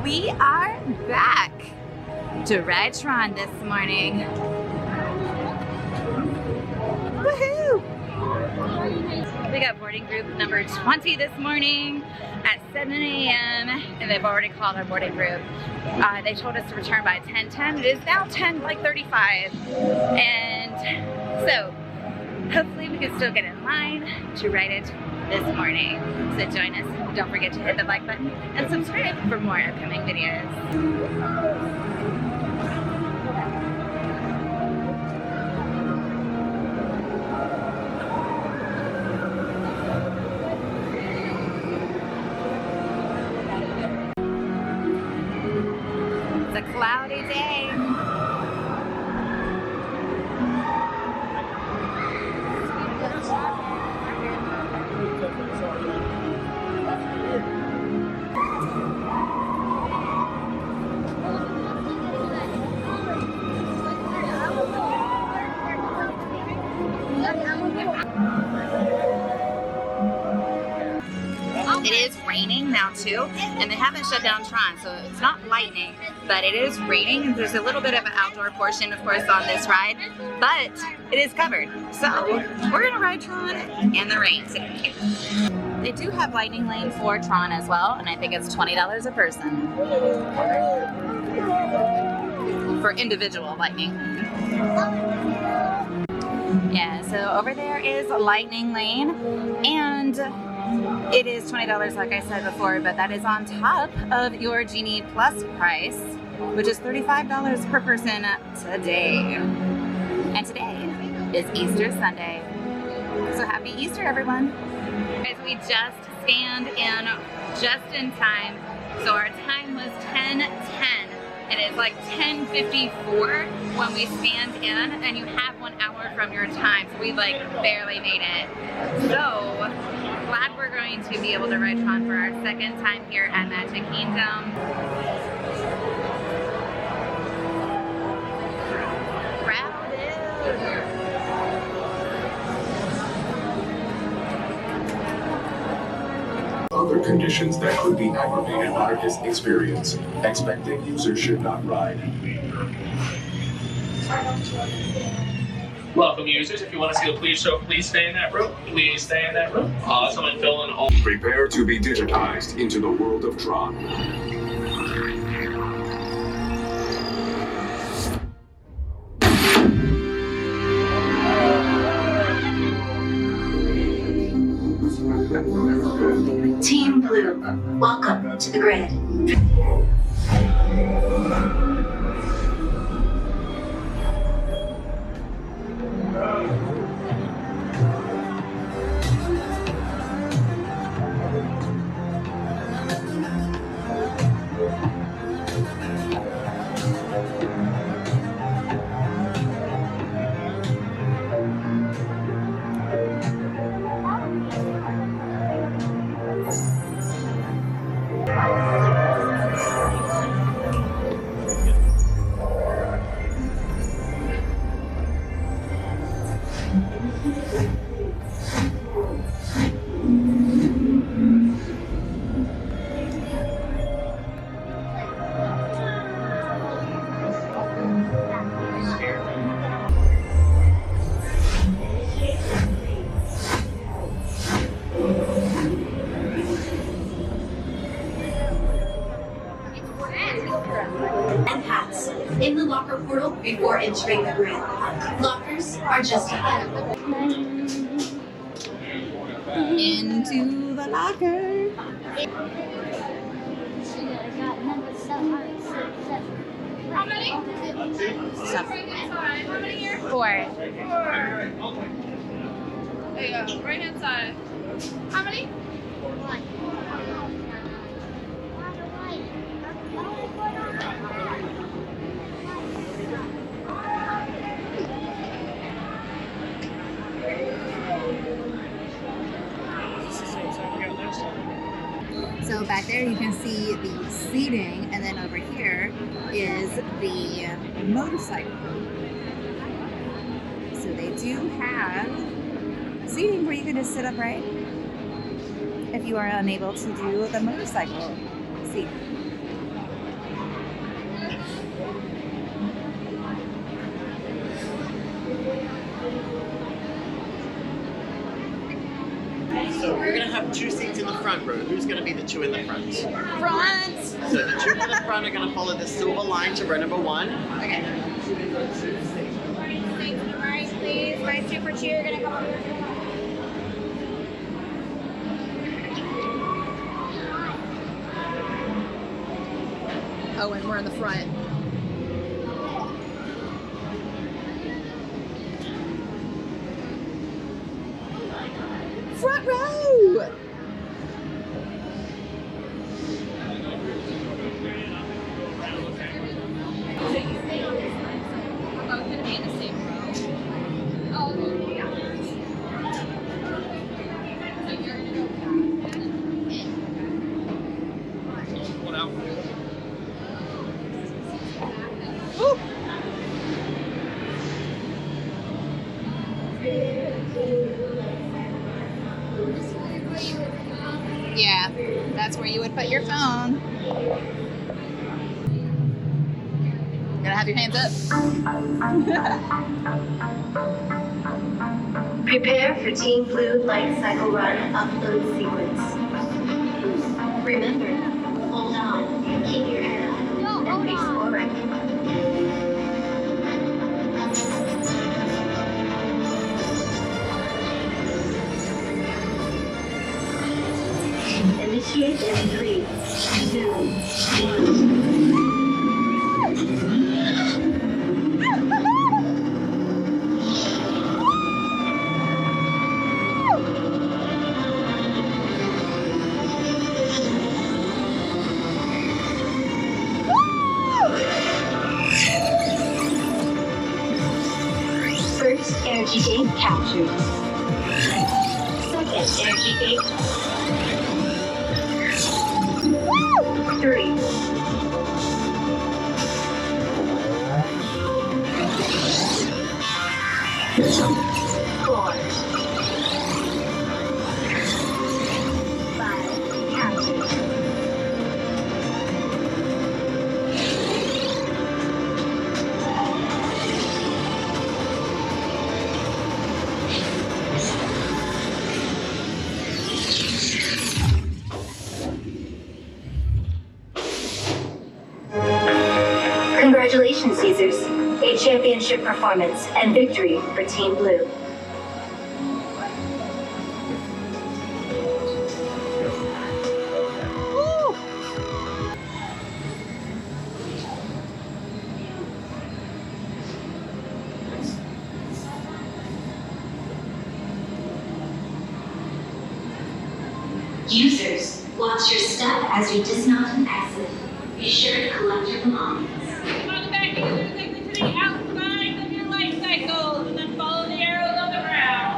We are back to ride Tron this morning. Woohoo! We got boarding group number 20 this morning at 7 a.m. and they've already called our boarding group. They told us to return by 10:10. It is now 10:35, and so hopefully we can still get in line to ride it this morning. So join us. Don't forget to hit the like button and subscribe for more upcoming videos. It's a cloudy day. It is raining now too, and they haven't shut down Tron, so it's not lightning, but it is raining. There's a little bit of an outdoor portion, of course, on this ride, but it is covered. So we're gonna ride Tron in the rain today. They do have lightning lane for Tron as well, and I think it's $20 a person for individual lightning. Yeah, so over there is a lightning lane, and it is $20 like I said before, but that is on top of your Genie Plus price, which is $35 per person today. And today is Easter Sunday. So happy Easter, everyone. Guys, we just scanned in just in time. So our time was 10:10. And it's like 10:54 when we scanned in, and you have 1 hour from your time. So we like barely made it. So glad we're going to be able to ride Tron for our second time here at Magic Kingdom. Crowded. Other conditions that could be aggravated by this experience. Expecting users should not ride. Welcome users, if you want to see the police show, please stay in that room. Please stay in that room. Awesome, and fill in all. Prepare to be digitized into the world of Tron. Team Blue, welcome to the grid. And hats in the locker portal before entering the grid. Lockers are just ahead. Into the locker. How many? Stop. How many here? 4. There you go. Right hand side. How many? 1. So back there you can see the seating, and then over here is the motorcycle. So they do have seating where you can just sit upright if you are unable to do the motorcycle seat. two seats in the front row. Who's going to be the two in the front? Front. So the two in the front are going to follow the silver line to row number 1. Okay. Stay to the right, please. My super cheer gonna come over. Oh, and we're in the front. Front row! Yeah, that's where you would put your phone. Gotta have your hands up. Prepare for Team Blue Light Cycle Run upload sequence. Remember, hold on, keep your head up. No, hold Face on. forward. Initiate in 3, 2, 1. First energy gate captured. Second energy gate. 3. 4. 5. Captured. Congratulations, users. A championship performance and victory for Team Blue. Users, watch your step as you dismount and exit. Be sure to collect your belongings. On the back, you're going to take to the outside of your life cycles and then follow the arrows on the ground.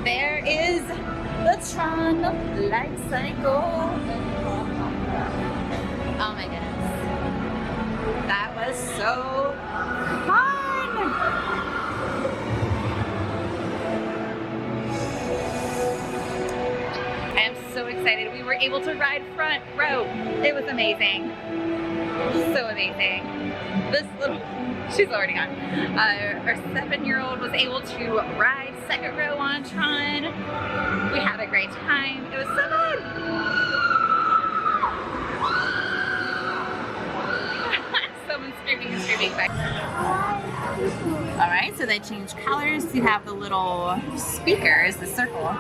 There is the Tron light cycle. Oh my goodness. That was so fun. I am so excited. We were able to ride front row. It was amazing. So amazing. This little, she's already gone. Our 7-year-old was able to ride second row on Tron. We had a great time. It was so fun. Someone's screaming and screaming back. All right, so they changed colors. You have the little speakers, the circle.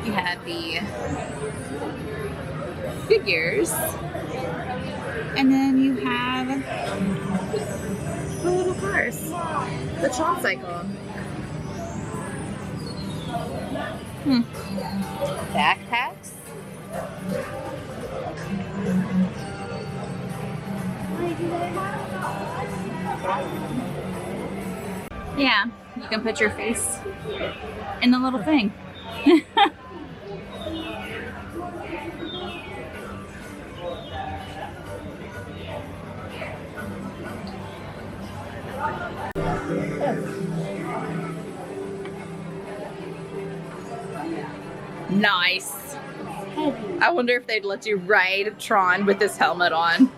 You have the figures. And then you have the little cars. The Tron cycle. Backpacks. Yeah, you can put your face in the little thing. Nice. I wonder if they'd let you ride Tron with this helmet on.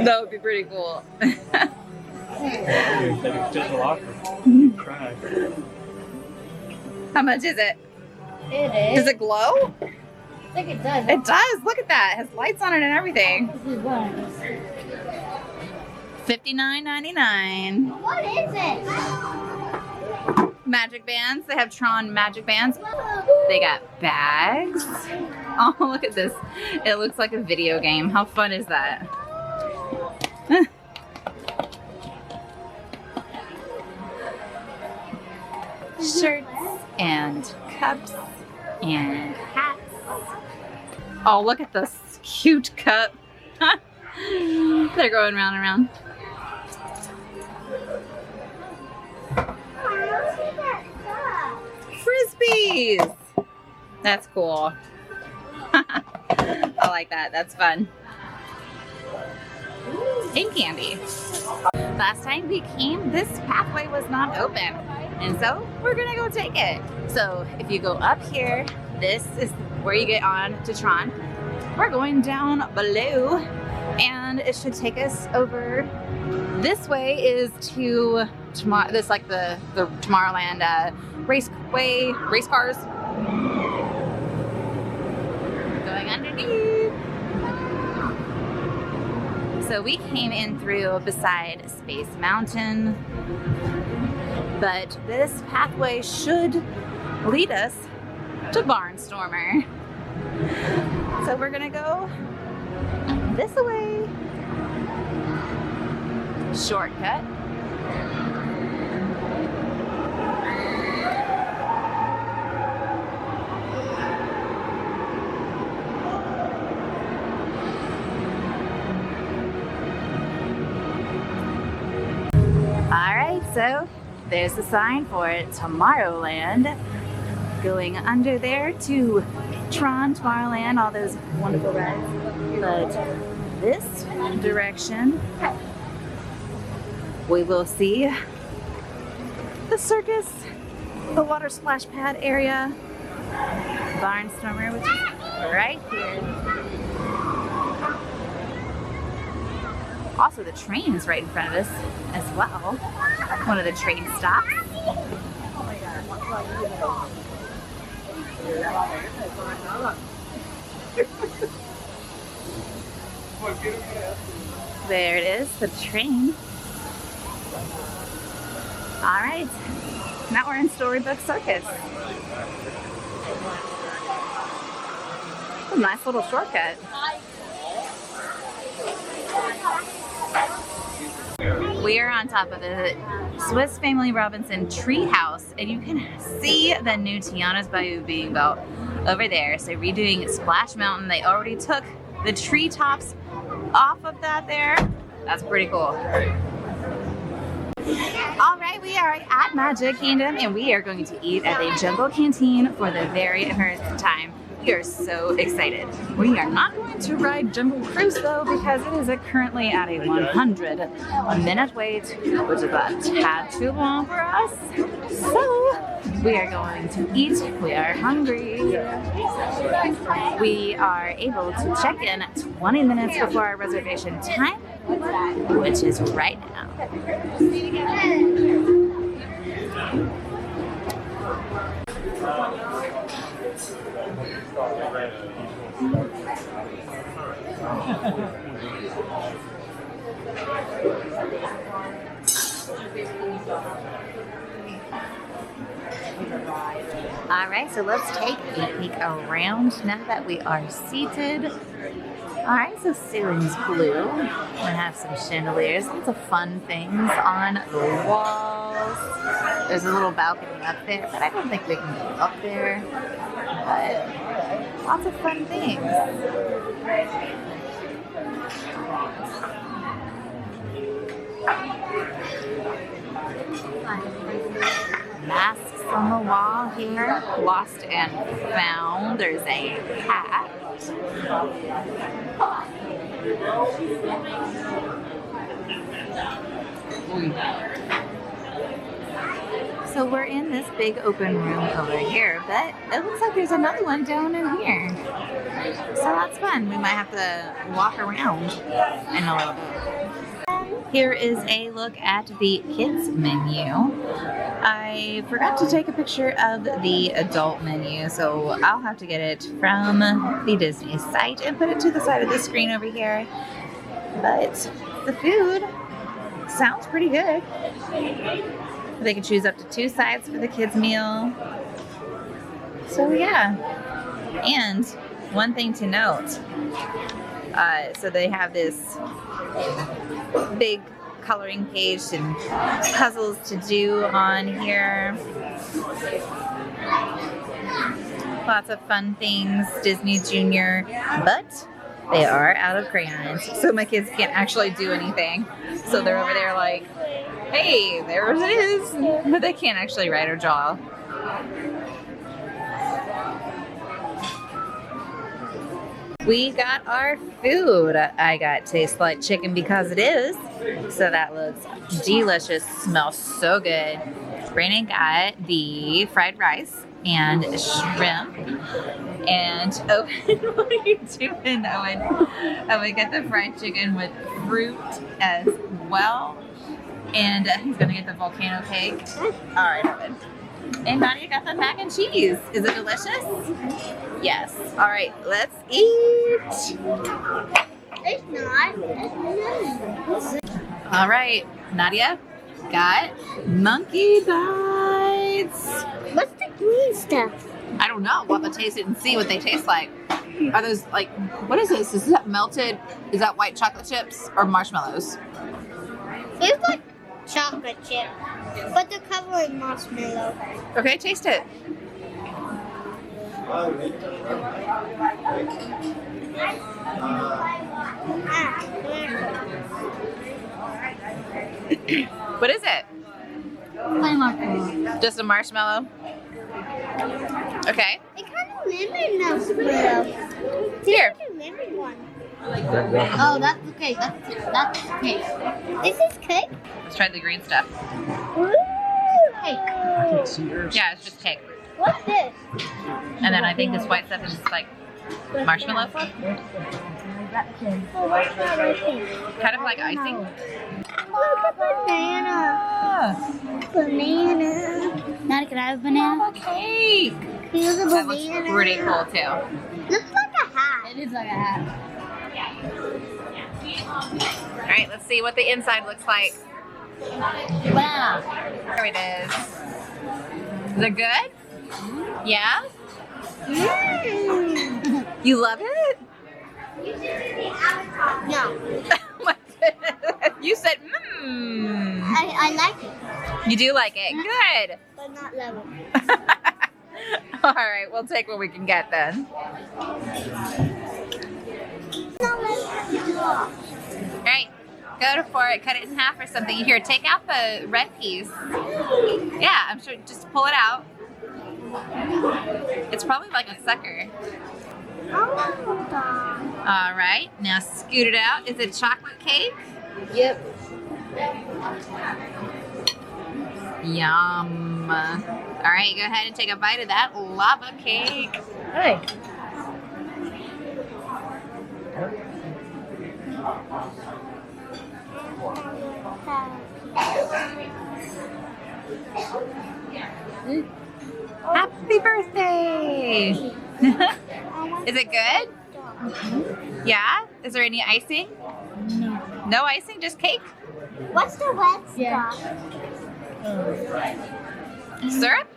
That would be pretty cool. How much is it? It is. Does it glow? I think it does. It does. Look at that. It has lights on it and everything. $59.99. What is it? Magic bands. They have Tron magic bands. They got bags. Oh, look at this. It looks like a video game. How fun is that? Shirts and cups and hats. Oh, look at this cute cup. They're going round and round. Frisbees! That's cool. I like that. That's fun. And candy. Last time we came, this pathway was not open. And so we're gonna go take it. So if you go up here, this is where you get on to Tron. We're going down below and it should take us over. This way is to this like the Tomorrowland race cars. Going underneath. So we came in through beside Space Mountain, but this pathway should lead us to Barnstormer. So we're gonna go this way. Shortcut. Alright, so there's the sign for Tomorrowland. Going under there to Tron, Tomorrowland, all those wonderful rides. But this direction, we will see the circus, the water splash pad area, Barnstormer, which is right here. Also, the train is right in front of us as well. One of the train stops. There it is, the train. All right, now we're in Storybook Circus. A nice little shortcut. We are on top of the Swiss Family Robinson treehouse, and you can see the new Tiana's Bayou being built over there. So redoing Splash Mountain, they already took the treetops off of that there. That's pretty cool. All right, we are at Magic Kingdom, and we are going to eat at the Jungle Canteen for the very first time. We are so excited. We are not going to ride Jungle Cruise though, because it is currently at a 100-minute wait, which is a tad too long for us. So we are going to eat. We are hungry. We are able to check in 20 minutes before our reservation time, which is right now. All right, so let's take a peek around now that we are seated. All right, so ceiling's blue. We have some chandeliers, lots of fun things on the walls. There's a little balcony up there, but I don't think we can go up there. But lots of fun things. Masks on the wall here. Lost and found. There's a hat. So we're in this big open room over here, but it looks like there's another one down in here. So that's fun. We might have to walk around in a little bit. Here is a look at the kids menu. I forgot to take a picture of the adult menu, so I'll have to get it from the Disney site and put it to the side of the screen over here. But the food sounds pretty good. They can choose up to 2 sides for the kids meal. So yeah. And one thing to note, so they have this big coloring page and puzzles to do on here. Lots of fun things, Disney Junior, but they are out of crayons, so my kids can't actually do anything. So they're over there like, hey, there it is, but they can't actually write or draw. We got our food. I got Taste Like Chicken because it is. So that looks delicious. Smells so good. Brandon got the fried rice and shrimp. And Owen, what are you doing, Owen? Owen got the fried chicken with fruit as well. And he's gonna get the volcano cake. All right, Owen. And Nadia got the mac and cheese. Is it delicious? Yes. All right, let's eat. It's not. All right, Nadia got monkey bites. What's the green stuff? I don't know. We'll have to taste it and see what they taste like. Are those like, what is this? Is that melted? Is that white chocolate chips or marshmallows? It's like chocolate chip, but the cover is marshmallow. Okay, taste it. What is it? My marshmallow. Just a marshmallow? Okay. It kind of lemon marshmallow. Here. It's a lemon one. Oh, that's the cake. That's cake. This is cake? Let's try the green stuff. Ooh, cake. Yeah, it's just cake. What's this? And then I think this white stuff is like marshmallow fluff. Oh, marshmallow cake. Kind of like icing. Look at banana. Banana. Now can I have a banana? Cake. Here's a That banana. looks pretty cool too. Looks like a hat. It is like a hat. All right, let's see what the inside looks like. Wow. Here it is. Is it good? Yeah? Mm. You love it? No. You said, I like it, You do like it. Good. but not lemon. All right, we'll take what we can get then. All right, go for it. Cut it in half or something. Here, take out the red piece. Yeah, I'm sure. Just pull it out. It's probably like a sucker. All right, now scoot it out. Is it chocolate cake? Yep. Yum. All right, go ahead and take a bite of that lava cake. Hey. Happy birthday! Is it good? Yeah? Is there any icing? No. No icing, just cake? What's the red stuff? Syrup?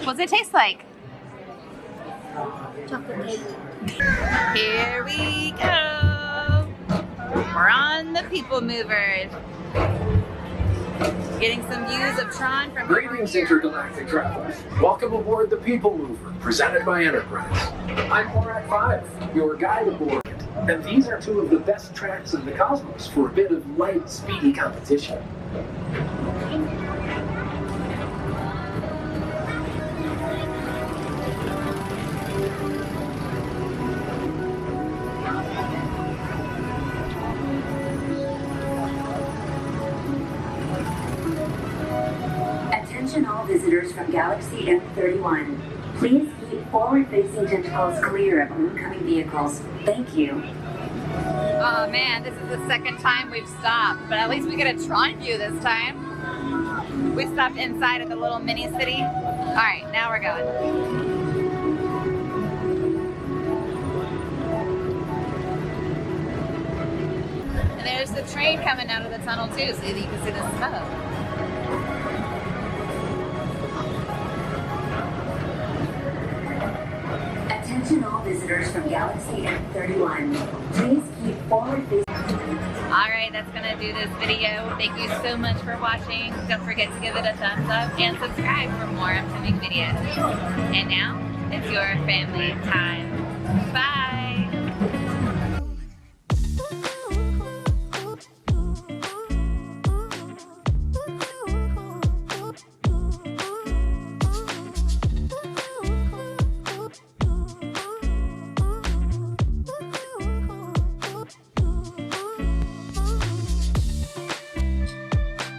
What does it taste like? Chocolate cake. Here we go. We're on the People Movers. Getting some views of Tron from over Greetings, here. intergalactic travelers. Welcome aboard the People Mover, presented by Enterprise. I'm Horak 5, your guide aboard. And these are two of the best tracks in the cosmos for a bit of light, speedy competition. Attention all visitors from Galaxy M31. Please keep forward-facing tentacles clear of oncoming vehicles. Thank you. All Oh man, this is the second time we've stopped, but at least we get a Tron view this time. We stopped inside at the little mini city. All right, now we're going. And there's the train coming out of the tunnel too, so that you can see the smoke. Attention all visitors from Galaxy M31. Please keep forward facing. Alright, that's going to do this video. Thank you so much for watching. Don't forget to give it a thumbs up and subscribe for more upcoming videos. And now, it's your family time. Bye!